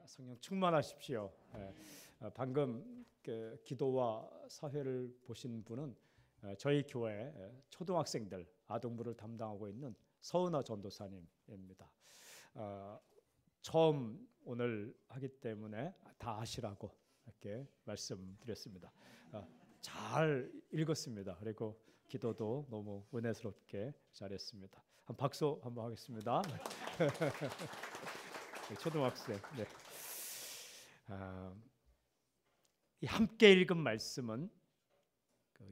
성령 충만하십시오. 방금 기도와 사회를 보신 분은 저희 교회 초등학생들 아동부를 담당하고 있는 서은아 전도사님입니다. 처음 오늘 하기 때문에 다 아시라고 이렇게 말씀드렸습니다. 잘 읽었습니다. 그리고 기도도 너무 은혜스럽게 잘했습니다. 한 박수 한번 하겠습니다. 초등학생. 네. 함께 읽은 말씀은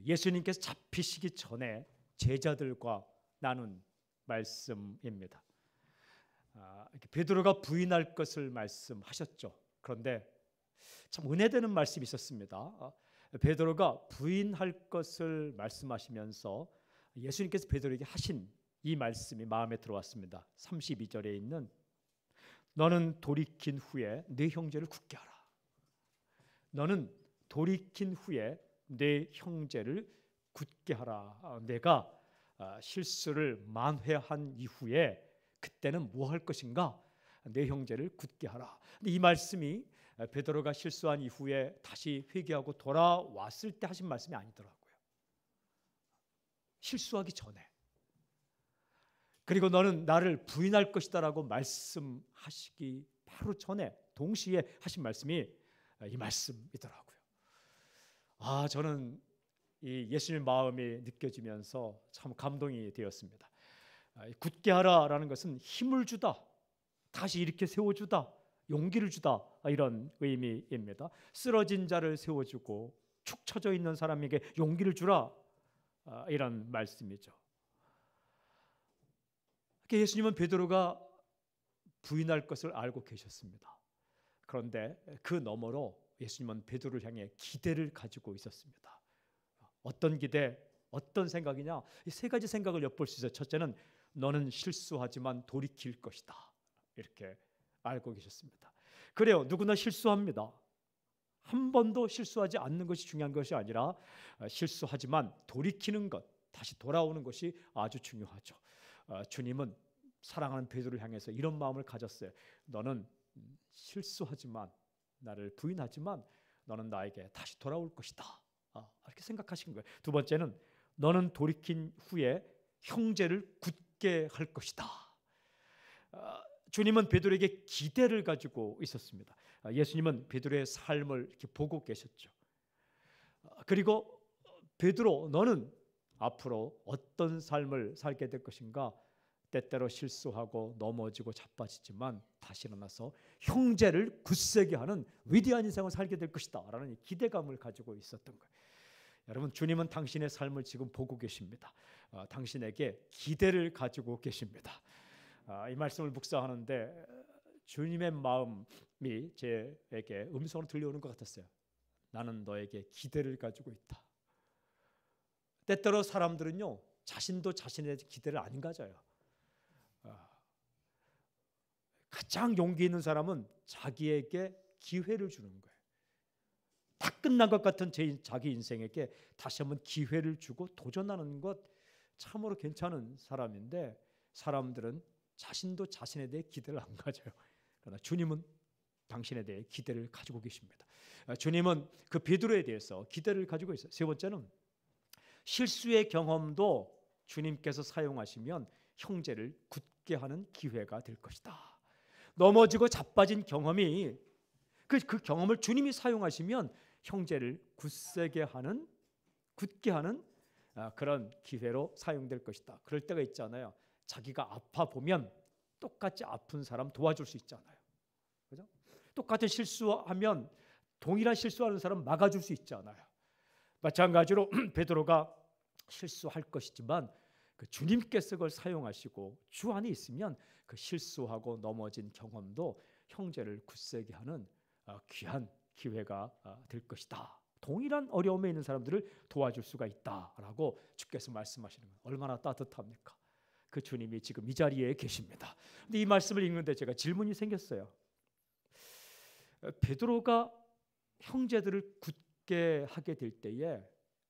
예수님께서 잡히시기 전에 제자들과 나눈 말씀입니다. 베드로가 부인할 것을 말씀하셨죠. 그런데 참 은혜되는 말씀이 있었습니다. 베드로가 부인할 것을 말씀하시면서 예수님께서 베드로에게 하신 이 말씀이 마음에 들어왔습니다. 32절에 있는 너는 돌이킨 후에 네 형제를 굳게 하라. 너는 돌이킨 후에 네 형제를 굳게 하라. 내가 실수를 만회한 이후에 그때는 뭐 할 것인가? 네 형제를 굳게 하라. 근데 이 말씀이 베드로가 실수한 이후에 다시 회개하고 돌아왔을 때 하신 말씀이 아니더라고요. 실수하기 전에. 그리고 너는 나를 부인할 것이다라고 말씀하시기 바로 전에 동시에 하신 말씀이 이 말씀이더라고요. 저는 이 예수님의 마음이 느껴지면서 참 감동이 되었습니다. 굳게 하라라는 것은 힘을 주다, 다시 이렇게 세워주다, 용기를 주다, 이런 의미입니다. 쓰러진 자를 세워주고 축 처져 있는 사람에게 용기를 주라, 이런 말씀이죠. 예수님은 베드로가 부인할 것을 알고 계셨습니다. 그런데 그 너머로 예수님은 베드로를 향해 기대를 가지고 있었습니다. 어떤 기대, 어떤 생각이냐? 이 세 가지 생각을 엿볼 수 있어요. 첫째는 너는 실수하지만 돌이킬 것이다, 이렇게 알고 계셨습니다. 그래요, 누구나 실수합니다. 한 번도 실수하지 않는 것이 중요한 것이 아니라 실수하지만 돌이키는 것, 다시 돌아오는 것이 아주 중요하죠. 주님은 사랑하는 베드로를 향해서 이런 마음을 가졌어요. 너는 실수하지만, 나를 부인하지만 너는 나에게 다시 돌아올 것이다, 이렇게 생각하신 거예요. 두 번째는 너는 돌이킨 후에 형제를 굳게 할 것이다. 주님은 베드로에게 기대를 가지고 있었습니다. 예수님은 베드로의 삶을 이렇게 보고 계셨죠. 그리고 베드로, 너는 앞으로 어떤 삶을 살게 될 것인가? 때때로 실수하고 넘어지고 자빠지지만 다시 일어나서 형제를 굳세게 하는 위대한 인생을 살게 될 것이다 라는 기대감을 가지고 있었던 거예요. 여러분, 주님은 당신의 삶을 지금 보고 계십니다. 당신에게 기대를 가지고 계십니다. 이 말씀을 묵상하는데 주님의 마음이 제에게 음성으로 들려오는 것 같았어요. 나는 너에게 기대를 가지고 있다. 때때로 사람들은요, 자신도 자신의 기대를 안 가져요. 가장 용기 있는 사람은 자기에게 기회를 주는 거예요. 다 끝난 것 같은 자기 인생에게 다시 한번 기회를 주고 도전하는 것 참으로 괜찮은 사람인데, 사람들은 자신도 자신에 대해 기대를 안 가져요. 그러나 주님은 당신에 대해 기대를 가지고 계십니다. 주님은 그 베드로에 대해서 기대를 가지고 있어요. 세 번째는 실수의 경험도 주님께서 사용하시면 형제를 굳게 하는 기회가 될 것이다. 넘어지고 자빠진 경험이 그 경험을 주님이 사용하시면 형제를 굳게 하는 그런 기회로 사용될 것이다. 그럴 때가 있잖아요. 자기가 아파 보면 똑같이 아픈 사람 도와줄 수 있잖아요. 그죠? 똑같은 실수하면 동일한 실수하는 사람 막아줄 수 있잖아요. 마찬가지로 베드로가 실수할 것이지만 그 주님께서 그걸 사용하시고 주 안에 있으면 그 실수하고 넘어진 경험도 형제를 굳세게 하는 귀한 기회가 될 것이다. 동일한 어려움에 있는 사람들을 도와줄 수가 있다라고 주께서 말씀하시는 거예요. 얼마나 따뜻합니까? 그 주님이 지금 이 자리에 계십니다. 근데 이 말씀을 읽는데 제가 질문이 생겼어요. 베드로가 형제들을 굳게 하게 될 때에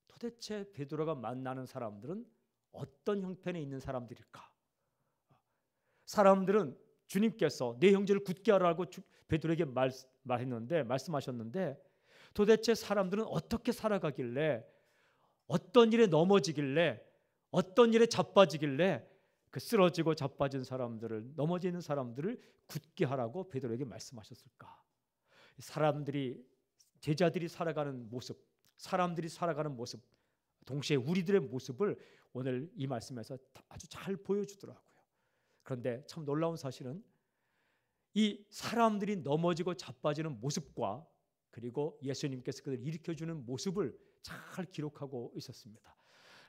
도대체 베드로가 만나는 사람들은 어떤 형편에 있는 사람들일까? 사람들은 주님께서 내 형제를 굳게 하라고 베드로에게 말씀하셨는데 도대체 사람들은 어떻게 살아가길래, 어떤 일에 넘어지길래, 어떤 일에 자빠지길래 그 쓰러지고 자빠진 사람들을, 넘어지는 사람들을 굳게 하라고 베드로에게 말씀하셨을까? 사람들이, 제자들이 살아가는 모습, 사람들이 살아가는 모습, 동시에 우리들의 모습을 오늘 이 말씀에서 아주 잘 보여주더라고요. 그런데 참 놀라운 사실은 이 사람들이 넘어지고 자빠지는 모습과 그리고 예수님께서 그들을 일으켜주는 모습을 잘 기록하고 있었습니다.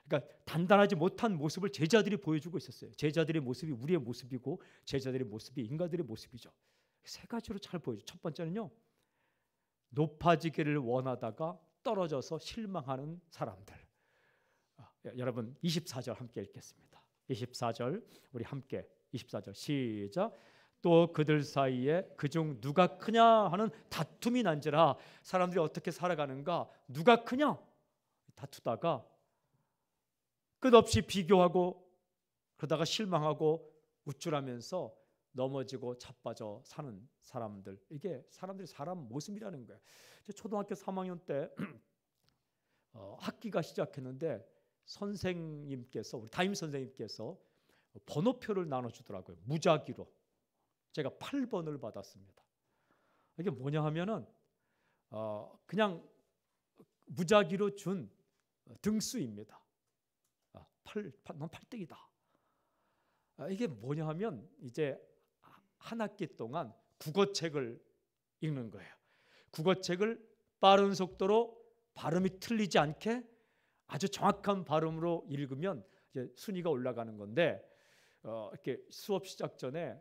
그러니까 단단하지 못한 모습을 제자들이 보여주고 있었어요. 제자들의 모습이 우리의 모습이고 제자들의 모습이 인간들의 모습이죠. 세 가지로 잘 보여줘. 첫 번째는요, 높아지기를 원하다가 떨어져서 실망하는 사람들. 여러분 24절 함께 읽겠습니다. 24절 우리 함께 24절 시작. 또 그들 사이에 그중 누가 크냐 하는 다툼이 난지라. 사람들이 어떻게 살아가는가, 누가 크냐 다투다가 끝없이 비교하고 그러다가 실망하고 우쭐하면서 넘어지고 자빠져 사는 사람들, 이게 사람들이 사람 모습이라는 거예요. 초등학교 3학년 때 학기가 시작했는데 선생님께서, 우리 담임 선생님께서 번호표를 나눠주더라고요. 무작위로. 제가 8번을 받았습니다. 이게 뭐냐 하면은 그냥 무작위로 준 등수입니다. 넌 8등이다. 이게 뭐냐 하면 이제 한 학기 동안 국어책을 읽는 거예요. 국어책을 빠른 속도로 발음이 틀리지 않게 아주 정확한 발음으로 읽으면 이제 순위가 올라가는 건데, 이렇게 수업 시작 전에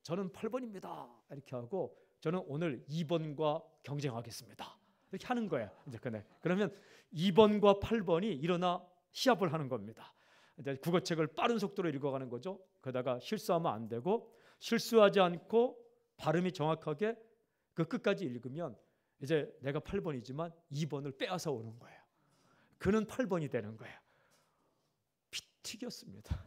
저는 8번입니다 이렇게 하고, 저는 오늘 2번과 경쟁하겠습니다 이렇게 하는 거예요. 이제 그러면 2번과 8번이 일어나 시합을 하는 겁니다. 이제 국어책을 빠른 속도로 읽어가는 거죠. 그러다가 실수하면 안 되고, 실수하지 않고 발음이 정확하게 그 끝까지 읽으면 이제 내가 8번이지만 2번을 빼앗아 오는 거예요. 그는 8번이 되는 거예요. 피 튀겼습니다.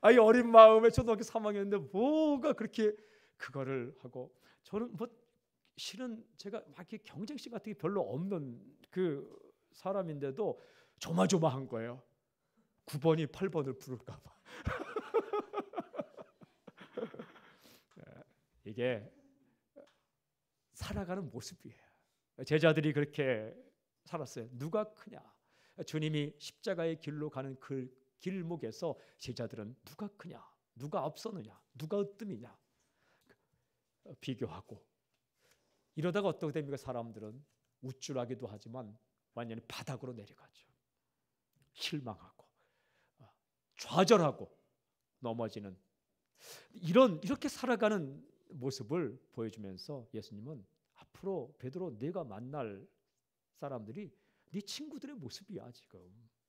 아이 어린 마음에 초등학교 3학년인데 뭐가 그렇게 그거를 하고, 저는 뭐 실은 제가 막 이렇게 경쟁심 같은 게 별로 없는 그 사람인데도 조마조마한 거예요. 9번이 8번을 부를까 봐. 이게 살아가는 모습이에요. 제자들이 그렇게 살았어요. 누가 크냐? 주님이 십자가의 길로 가는 그 길목에서 제자들은 누가 크냐, 누가 앞서느냐, 누가 으뜸이냐 비교하고, 이러다가 어떻게 됩니까? 사람들은 우쭐하기도 하지만 완전히 바닥으로 내려가죠. 실망하고 좌절하고 넘어지는, 이렇게 살아가는 모습을 보여주면서 예수님은 앞으로 베드로, 네가 만날 사람들이 네 친구들의 모습이야. 지금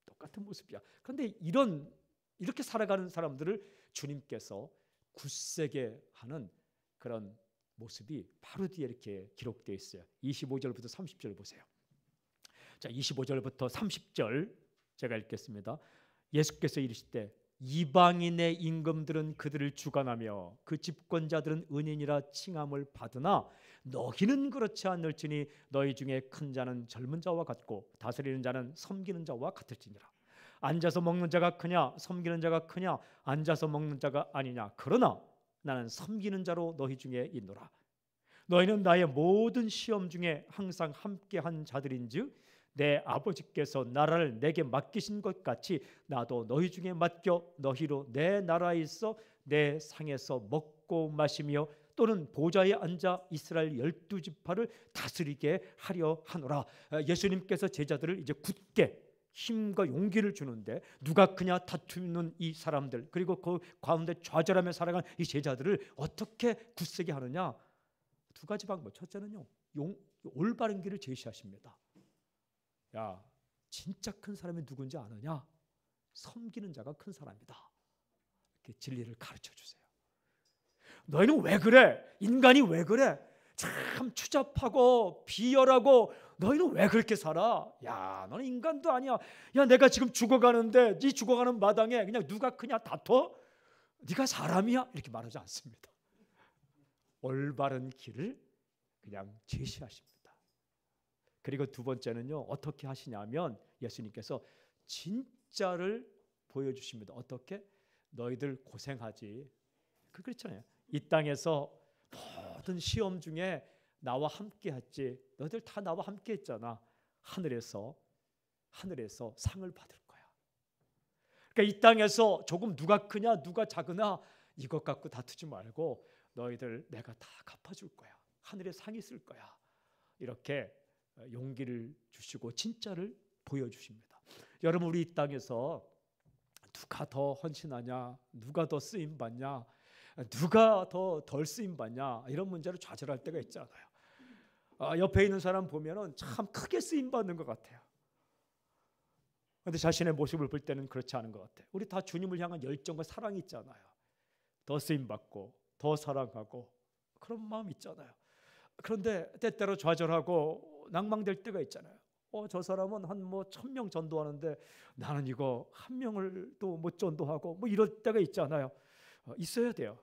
똑같은 모습이야. 그런데 이렇게 살아가는 사람들을 주님께서 굳세게 하는 그런 모습이 바로 뒤에 이렇게 기록되어 있어요. 25절부터 30절 보세요. 자, 25절부터 30절 제가 읽겠습니다. 예수께서 이르시되 이방인의 임금들은 그들을 주관하며 그 집권자들은 은인이라 칭함을 받으나 너희는 그렇지 않을지니 너희 중에 큰 자는 젊은 자와 같고 다스리는 자는 섬기는 자와 같을지니라. 앉아서 먹는 자가 크냐 섬기는 자가 크냐, 앉아서 먹는 자가 아니냐. 그러나 나는 섬기는 자로 너희 중에 있노라. 너희는 나의 모든 시험 중에 항상 함께한 자들인즉 내 아버지께서 나라를 내게 맡기신 것 같이 나도 너희 중에 맡겨 너희로 내 나라에 있어 내 상에서 먹고 마시며 또는 보좌에 앉아 이스라엘 12지파를 다스리게 하려 하노라. 예수님께서 제자들을 이제 굳게 힘과 용기를 주는데, 누가 크냐 다투는 이 사람들, 그리고 그 가운데 좌절하며 살아가는 이 제자들을 어떻게 굳세게 하느냐. 두 가지 방법. 첫째는요, 올바른 길을 제시하십니다. 야, 진짜 큰 사람이 누군지 아느냐? 섬기는 자가 큰 사람이다. 이렇게 진리를 가르쳐 주세요. 너희는 왜 그래? 인간이 왜 그래? 참 추잡하고 비열하고 너희는 왜 그렇게 살아? 야, 너는 인간도 아니야. 야, 내가 지금 죽어가는데 네 죽어가는 마당에 그냥 누가 크냐 다퉈? 네가 사람이야? 이렇게 말하지 않습니다. 올바른 길을 그냥 제시하십니다. 그리고 두 번째는요, 어떻게 하시냐면 예수님께서 진짜를 보여주십니다. 어떻게? 너희들 고생하지. 그렇잖아요. 이 땅에서 모든 시험 중에 나와 함께 했지. 너희들 다 나와 함께 했잖아. 하늘에서 상을 받을 거야. 그러니까 이 땅에서 조금 누가 크냐 누가 작으나 이것 갖고 다투지 말고 너희들 내가 다 갚아줄 거야. 하늘에 상이 있을 거야. 이렇게 용기를 주시고 진짜를 보여주십니다. 여러분, 우리 이 땅에서 누가 더 헌신하냐, 누가 더 쓰임 받냐, 누가 더 덜 쓰임 받냐, 이런 문제로 좌절할 때가 있잖아요. 옆에 있는 사람 보면은 참 크게 쓰임 받는 것 같아요. 그런데 자신의 모습을 볼 때는 그렇지 않은 것 같아요. 우리 다 주님을 향한 열정과 사랑이 있잖아요. 더 쓰임 받고 더 사랑하고 그런 마음 있잖아요. 그런데 때때로 좌절하고 낭망될 때가 있잖아요. 저 사람은 한 1,000명 전도하는데 나는 이거 1명을 또 못 전도하고 이럴 때가 있잖아요. 있어야 돼요.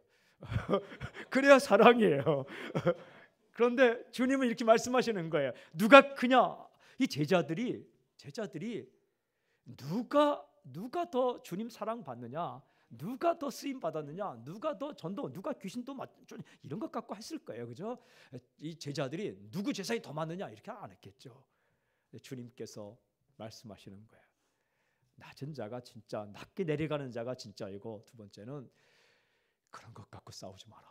그래야 사랑이에요. 그런데 주님은 이렇게 말씀하시는 거예요. 누가 크냐? 이 제자들이 누가 더 주님 사랑 받느냐? 누가 더 쓰임 받았느냐? 누가 더 전도, 누가 귀신도 이런 것 갖고 했을 거예요. 그죠? 이 제자들이 누구 제사에 더 많느냐? 이렇게 안 했겠죠. 주님께서 말씀하시는 거예요. 낮은 자가 진짜, 낮게 내려가는 자가 진짜이고, 두 번째는 그런 것 갖고 싸우지 마라.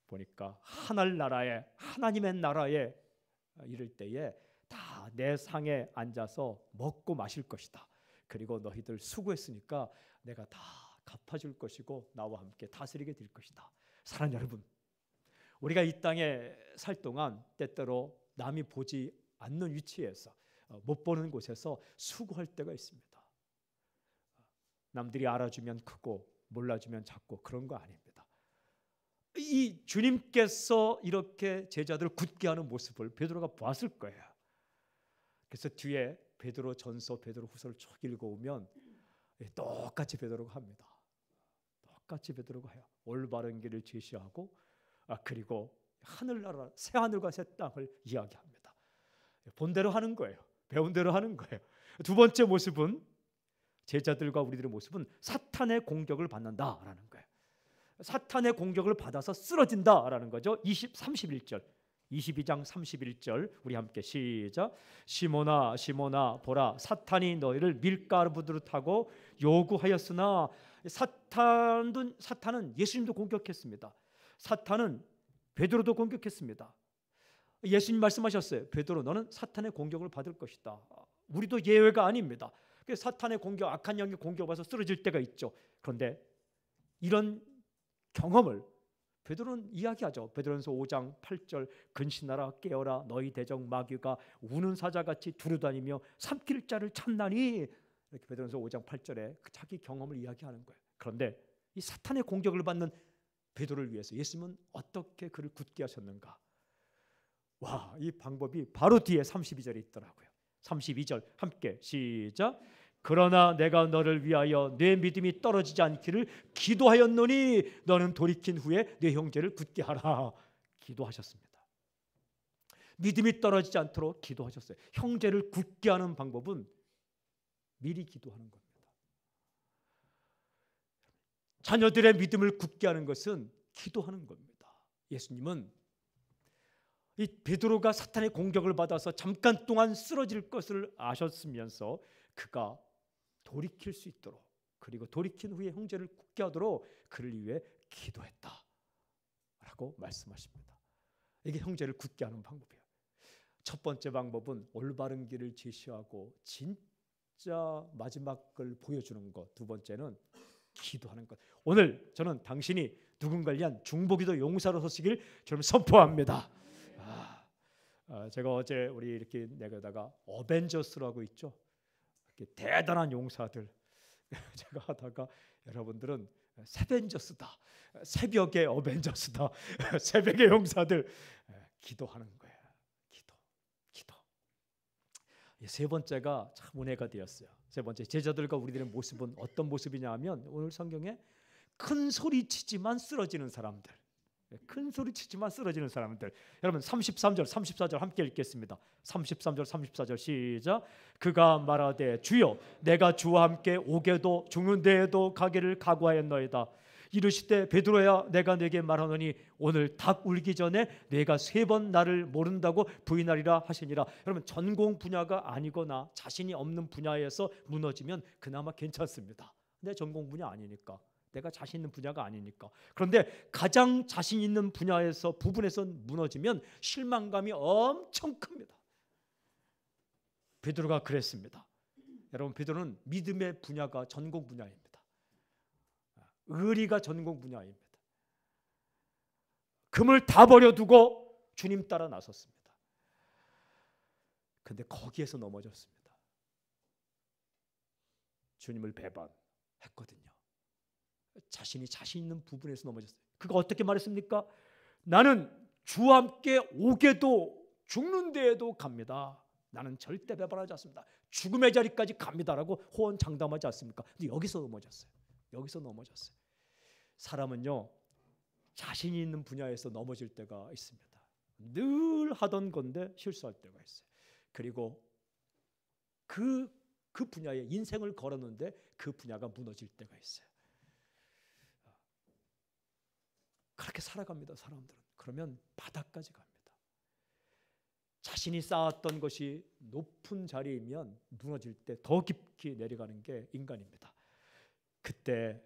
보니까 하늘나라에, 하나님의 나라에 이를 때에 다 내 상에 앉아서 먹고 마실 것이다. 그리고 너희들 수고했으니까 내가 다 갚아줄 것이고 나와 함께 다스리게 될 것이다. 사랑하는 여러분, 우리가 이 땅에 살 동안 때때로 남이 보지 않는 위치에서, 못 보는 곳에서 수고할 때가 있습니다. 남들이 알아주면 크고 몰라주면 작고 그런 거 아닙니다. 이 주님께서 이렇게 제자들을 굳게 하는 모습을 베드로가 보았을 거예요. 그래서 뒤에 베드로 전서, 베드로 후서를 쭉 읽어오면 똑같이 베드로가 합니다. 똑같이 베드로가 해요. 올바른 길을 제시하고 그리고 하늘나라, 새 하늘과 새 땅을 이야기합니다. 본대로 하는 거예요. 배운 대로 하는 거예요. 두 번째 모습은, 제자들과 우리들의 모습은 사탄의 공격을 받는다라는 거예요. 사탄의 공격을 받아서 쓰러진다라는 거죠. 31절, 22장 31절 우리 함께 시작. 시몬아 시몬아 보라, 사탄이 너희를 밀가루부두로 타고 요구하였으나. 사탄은 예수님도 공격했습니다. 사탄은 베드로도 공격했습니다. 예수님 말씀하셨어요. 베드로, 너는 사탄의 공격을 받을 것이다. 우리도 예외가 아닙니다. 사탄의 공격, 악한 영의 공격받아서 쓰러질 때가 있죠. 그런데 이런 경험을 베드로는 이야기하죠. 베드로전서 5장 8절, 근신하라 깨어라 너희 대적 마귀가 우는 사자같이 두루다니며 삼킬 자를 찾나니. 이렇게 베드로전서 5장 8절에 자기 경험을 이야기하는 거예요. 그런데 이 사탄의 공격을 받는 베드로를 위해서 예수님은 어떻게 그를 굳게 하셨는가? 와, 이 방법이 바로 뒤에 32절에 있더라고요. 32절 함께 시작. 그러나 내가 너를 위하여 내 믿음이 떨어지지 않기를 기도하였노니 너는 돌이킨 후에 내 형제를 굳게 하라. 기도하셨습니다. 믿음이 떨어지지 않도록 기도하셨어요. 형제를 굳게 하는 방법은 미리 기도하는 겁니다. 자녀들의 믿음을 굳게 하는 것은 기도하는 겁니다. 예수님은 이 베드로가 사탄의 공격을 받아서 잠깐 동안 쓰러질 것을 아셨으면서 그가 돌이킬 수 있도록, 그리고 돌이킨 후에 형제를 굳게 하도록 그를 위해 기도했다라고 말씀하십니다. 이게 형제를 굳게 하는 방법이에요. 첫 번째 방법은 올바른 길을 제시하고 진짜 마지막을 보여주는 것. 두 번째는 기도하는 것. 오늘 저는 당신이 누군가를 위한 중보기도 용사로 서시길 저는 선포합니다. 제가 어제 우리 이렇게 내가다가 어벤져스라고 있죠. 이렇게 대단한 용사들 제가 하다가 여러분들은 세벤져스다, 새벽의 어벤져스다, 새벽의 용사들. 기도하는 거예요. 기도. 세 번째가 참 은혜가 되었어요. 세 번째, 제자들과 우리들의 모습은 어떤 모습이냐 하면 오늘 성경에 큰 소리 치지만 쓰러지는 사람들. 큰 소리 치지만 쓰러지는 사람들. 여러분 33절 34절 함께 읽겠습니다. 33절 34절 시작. 그가 말하되 주여 내가 주와 함께 오게도 죽는 데에도 가기를 각오하였나이다. 이르시되 베드로야 내가 내게 말하노니 오늘 닭 울기 전에 내가 3번 나를 모른다고 부인하리라 하시니라. 여러분 전공 분야가 아니거나 자신이 없는 분야에서 무너지면 그나마 괜찮습니다. 내 전공 분야 아니니까, 내가 자신 있는 분야가 아니니까. 그런데 가장 자신 있는 부분에서 무너지면 실망감이 엄청 큽니다. 베드로가 그랬습니다. 여러분 베드로는 믿음의 분야가 전공 분야입니다. 의리가 전공 분야입니다. 금을 다 버려두고 주님 따라 나섰습니다. 그런데 거기에서 넘어졌습니다. 주님을 배반했거든요. 자신이 자신 있는 부분에서 넘어졌어요. 그가 어떻게 말했습니까? 나는 주와 함께 오게도 죽는 데에도 갑니다. 나는 절대 배반하지 않습니다. 죽음의 자리까지 갑니다라고 호언장담하지 않습니까? 근데 여기서 넘어졌어요. 여기서 넘어졌어요. 사람은요 자신이 있는 분야에서 넘어질 때가 있습니다. 늘 하던 건데 실수할 때가 있어요. 그리고 그 분야에 인생을 걸었는데 그 분야가 무너질 때가 있어요. 그렇게 살아갑니다. 사람들은. 그러면 바닥까지 갑니다. 자신이 쌓았던 것이 높은 자리이면 무너질 때 더 깊이 내려가는 게 인간입니다. 그때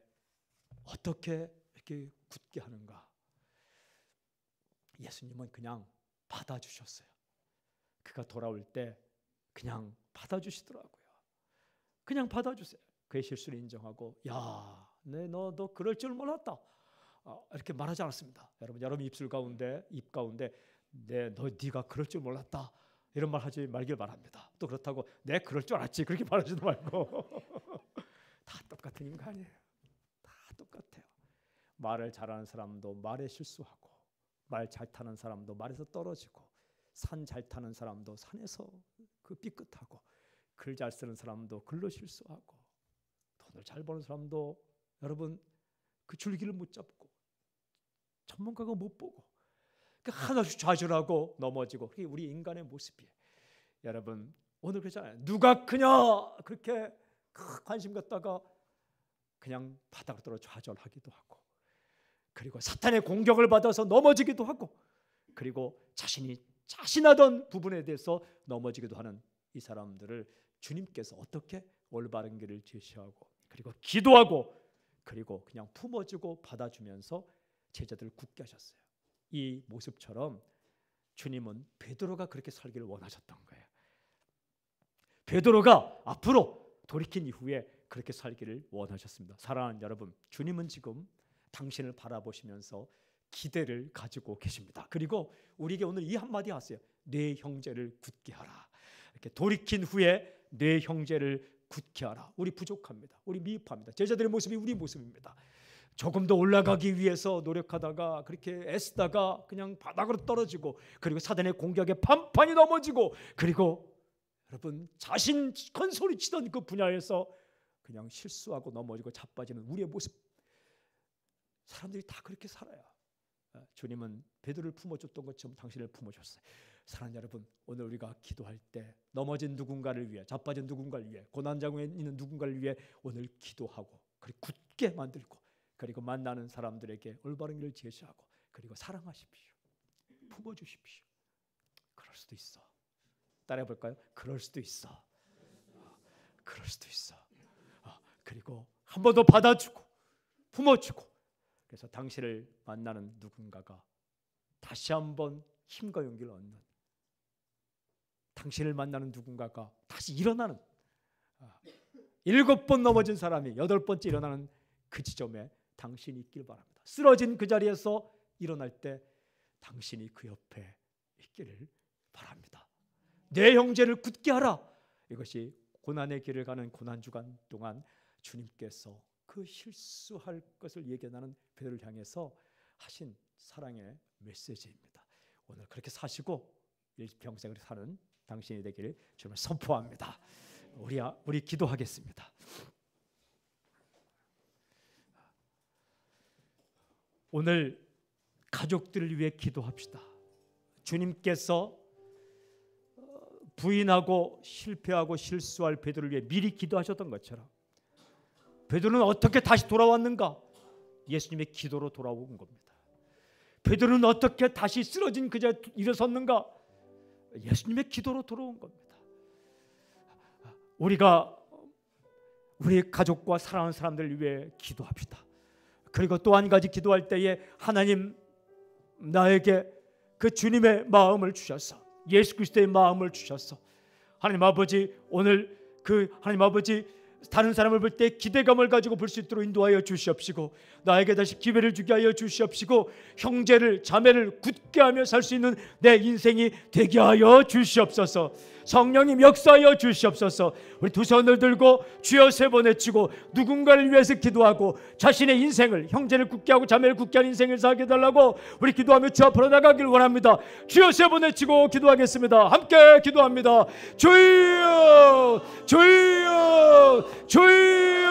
어떻게 이렇게 굳게 하는가? 예수님은 그냥 받아주셨어요. 그가 돌아올 때 그냥 받아주시더라고요. 그냥 받아주세요. 그의 실수를 인정하고 야, 너 그럴 줄 몰랐다. 이렇게 말하지 않았습니다. 여러분 입 가운데 네가 그럴 줄 몰랐다. 이런 말 하지 말길 바랍니다. 또 그렇다고 내 그럴 줄 알았지 그렇게 말하지도 말고 다 똑같은 인간이에요. 다 똑같아요. 말을 잘하는 사람도 말에 실수하고, 말 잘 타는 사람도 말에서 떨어지고, 산 잘 타는 사람도 산에서 그 삐끗하고, 글 잘 쓰는 사람도 글로 실수하고, 돈을 잘 버는 사람도 여러분 그 줄기를 못 잡고, 전문가가 못 보고, 하나씩 좌절하고 넘어지고, 그게 우리 인간의 모습이에요. 여러분 오늘 그렇잖아요. 누가 크냐 그렇게 관심 갖다가 그냥 바닥으로 떨어 좌절하기도 하고, 그리고 사탄의 공격을 받아서 넘어지기도 하고, 그리고 자신이 자신하던 부분에 대해서 넘어지기도 하는 이 사람들을 주님께서 어떻게 올바른 길을 제시하고, 그리고 기도하고, 그리고 그냥 품어주고 받아주면서 제자들을 굳게 하셨어요. 이 모습처럼 주님은 베드로가 그렇게 살기를 원하셨던 거예요. 베드로가 앞으로 돌이킨 이후에 그렇게 살기를 원하셨습니다. 사랑하는 여러분, 주님은 지금 당신을 바라보시면서 기대를 가지고 계십니다. 그리고 우리에게 오늘 이 한마디 하세요. 내 형제를 굳게 하라. 이렇게 돌이킨 후에 내 형제를 굳게 하라. 우리 부족합니다. 우리 미흡합니다. 제자들의 모습이 우리 모습입니다. 조금 더 올라가기 위해서 노력하다가 그렇게 애쓰다가 그냥 바닥으로 떨어지고, 그리고 사단의 공격에 판판이 넘어지고, 그리고 여러분 자신 큰 소리 치던 그 분야에서 그냥 실수하고 넘어지고 자빠지는 우리의 모습. 사람들이 다 그렇게 살아요. 주님은 베드로를 품어줬던 것처럼 당신을 품어줬어요. 사랑하는 여러분, 오늘 우리가 기도할 때 넘어진 누군가를 위해, 자빠진 누군가를 위해, 고난장에 있는 누군가를 위해 오늘 기도하고, 그리고 굳게 만들고, 그리고 만나는 사람들에게 올바른 길을 제시하고, 그리고 사랑하십시오. 품어주십시오. 그럴 수도 있어. 따라해 볼까요? 그럴 수도 있어. 그럴 수도 있어. 그리고 한 번 더 받아주고 품어주고, 그래서 당신을 만나는 누군가가 다시 한번 힘과 용기를 얻는, 당신을 만나는 누군가가 다시 일어나는, 7번 넘어진 사람이 8번째 일어나는 그 지점에 당신이 있길 바랍니다. 쓰러진 그 자리에서 일어날 때 당신이 그 옆에 있기를 바랍니다. 내 형제를 굳게 하라. 이것이 고난의 길을 가는 고난주간 동안 주님께서 그 실수할 것을 예견하는 베드로를 향해서 하신 사랑의 메시지입니다. 오늘 그렇게 사시고 일평생을 사는 당신이 되기를 주님을 선포합니다. 우리 기도하겠습니다. 오늘 가족들을 위해 기도합시다. 주님께서 부인하고 실패하고 실수할 베드로를 위해 미리 기도하셨던 것처럼 베드로는 어떻게 다시 돌아왔는가? 예수님의 기도로 돌아온 겁니다. 베드로는 어떻게 다시 쓰러진 그 자리에 일어섰는가? 예수님의 기도로 돌아온 겁니다. 우리가 우리 가족과 사랑하는 사람들을 위해 기도합시다. 그리고 또 한 가지 기도할 때에 하나님 나에게 그 주님의 마음을 주셔서 예수 그리스도의 마음을 주셔서 하나님 아버지 오늘 그 하나님 아버지 다른 사람을 볼 때 기대감을 가지고 볼 수 있도록 인도하여 주시옵시고 나에게 다시 기회를 주게 하여 주시옵시고 형제를 자매를 굳게 하며 살 수 있는 내 인생이 되게 하여 주시옵소서. 성령님 역사하여 주시옵소서. 우리 두 손을 들고 주여 세 번 외치고 누군가를 위해서 기도하고 자신의 인생을 형제를 굳게 하고 자매를 굳게 하는 인생을 살게 해달라고 우리 기도하며 주 앞으로 나가길 원합니다. 주여 세 번 외치고 기도하겠습니다. 함께 기도합니다. 주여 주여 주여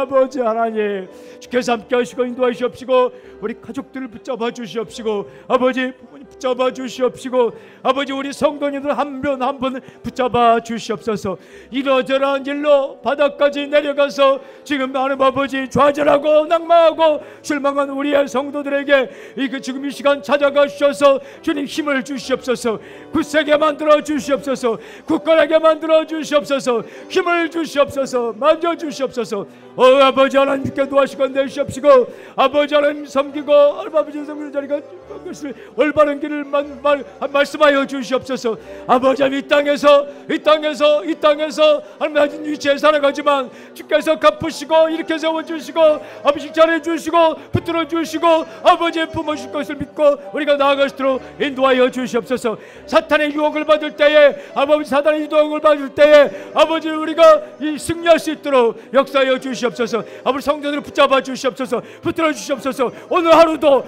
아버지 하나님 주께서 함께 하시고 인도하시옵시고 우리 가족들을 붙잡아 주시옵시고 아버지 부모님 붙잡아 주시옵시고 아버지 우리 성도님들 한 분 한 분 붙잡아 주시옵소서. 이러저러한 일로 바닥까지 내려가서 지금 하나님 아버지 좌절하고 낭망하고 실망한 우리의 성도들에게 지금 이 시간 찾아가 주셔서 주님 힘을 주시옵소서. 굳세게 만들어 주시옵소서. 굳건하게 만들어 주시옵소서. 힘을 주시옵소서. 만져 주시옵소서. 아버지 하나님께 도와주시고 내주시옵시고 아버지 하나님 섬기고 아버지 섬기는 자리가 올바른 길을 말씀하여 주시옵소서. 아버지 하나님 이 땅에서 하나님 가진 위치에 살아가지만 주께서 갚으시고 일으켜 세워주시고 아버지 잘해주시고 붙들어주시고 아버지의 품어주실 것을 믿고 우리가 나아가시도록 인도하여 주시옵소서. 사탄의 유혹을 받을 때에 아버지 사탄의 유혹을 받을 때에 아버지 우리가 승리할 수 있도록 역사하여 주시옵소서. 아버지 성도들을 붙잡아 주시옵소서. 붙들어 주시옵소서. 오늘 하루도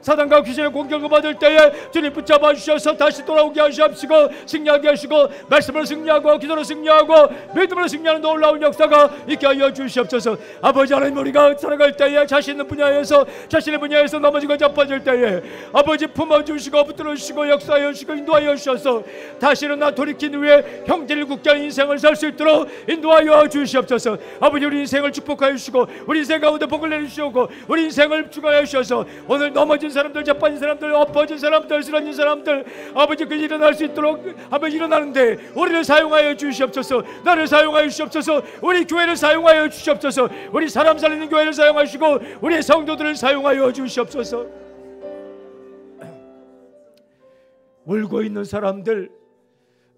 사탄과 귀신의 공격을 받을 때에 주님 붙잡아 주셔서 다시 돌아오게 하시옵시고 승리하게 하시고 말씀으로 승리하고 기도로 승리하고 믿음으로 승리하는 놀라운 역사가 있게 하여 주시옵소서. 아버지 하나님 우리가 살아갈 때에 자신의 분야에서 넘어지고 자빠질 때에 아버지 품어주시고 붙들어주시고 역사하여 주시고 인도하여 주셔서 다시 일어나 돌이킨 후에 형제를 굳게 하는 인생을 살 수 있도록 인도하여 주시옵소서. 아버지 우리 인생을 축복하여 주시고 우리 인생 가운데 복을 내주시고 우리 인생을 축하하여 주셔서 오늘 넘어진 사람들 자빠진 사람들 엎어진 사람들 쓰러진 사람들 아버지 그 일어날 수 있도록 아버지 일어나는데 우리를 사용하여 주시옵소서. 나를 사용하여 주시옵소서. 우리 교회를 사용하여 주시옵소서. 우리 사람 살리는 교회를 사용하시고 우리 성도들을 사용하여 주시옵소서. 울고 있는 사람들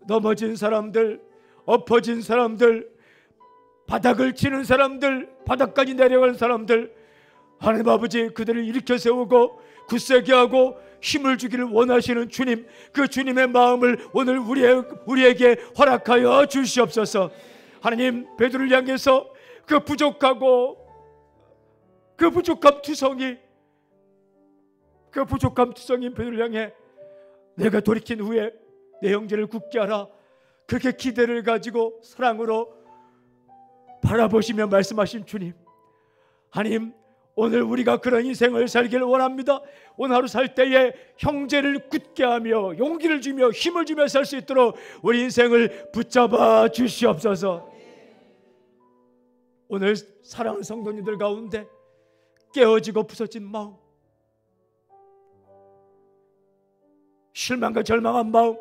넘어진 사람들 엎어진 사람들 바닥을 치는 사람들 바닥까지 내려가는 사람들 하나님 아버지 그들을 일으켜 세우고 굳세게 하고 힘을 주기를 원하시는 주님 그 주님의 마음을 오늘 우리에게 허락하여 주시옵소서. 하나님 베드로를 향해서 그 부족한 투성이 베드로를 향해 내가 돌이킨 후에 내 형제를 굳게 하라 그렇게 기대를 가지고 사랑으로 바라보시며 말씀하신 주님 하나님 오늘 우리가 그런 인생을 살기를 원합니다. 오늘 하루 살 때에 형제를 굳게 하며 용기를 주며 힘을 주며 살 수 있도록 우리 인생을 붙잡아 주시옵소서. 오늘 사랑하는 성도님들 가운데 깨어지고 부서진 마음 실망과 절망한 마음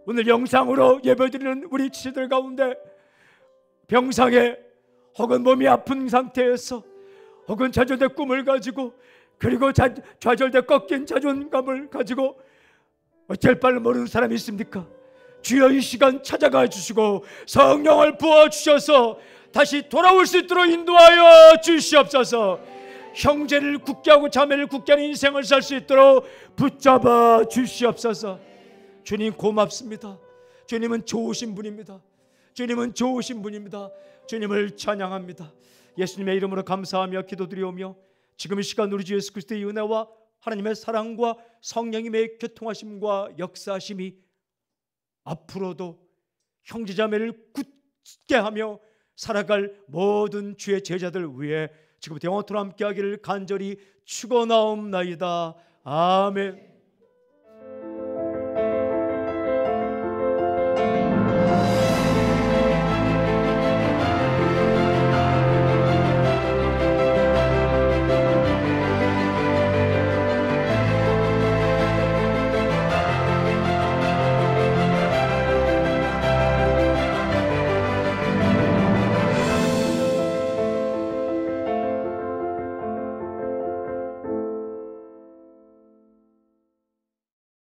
오늘 영상으로 예배드리는 우리 지체들 가운데 병상에 혹은 몸이 아픈 상태에서 혹은 좌절된 꿈을 가지고 그리고 좌절돼 꺾인 자존감을 가지고 어쩔 바를 모르는 사람이 있습니까? 주여 이 시간 찾아가 주시고 성령을 부어주셔서 다시 돌아올 수 있도록 인도하여 주시옵소서. 형제를 굳게 하고 자매를 굳게 하는 인생을 살 수 있도록 붙잡아 주시옵소서. 주님 고맙습니다. 주님은 좋으신 분입니다. 주님은 좋으신 분입니다. 주님을 찬양합니다. 예수님의 이름으로 감사하며 기도드리오며 지금 이 시간 우리 주 예수 그리스도의 은혜와 하나님의 사랑과 성령님의 교통하심과 역사하심이 앞으로도 형제자매를 굳게 하며 살아갈 모든 주의 제자들 위해 지금부터 영원토록 함께하기를 간절히 축원하옵나이다. 아멘.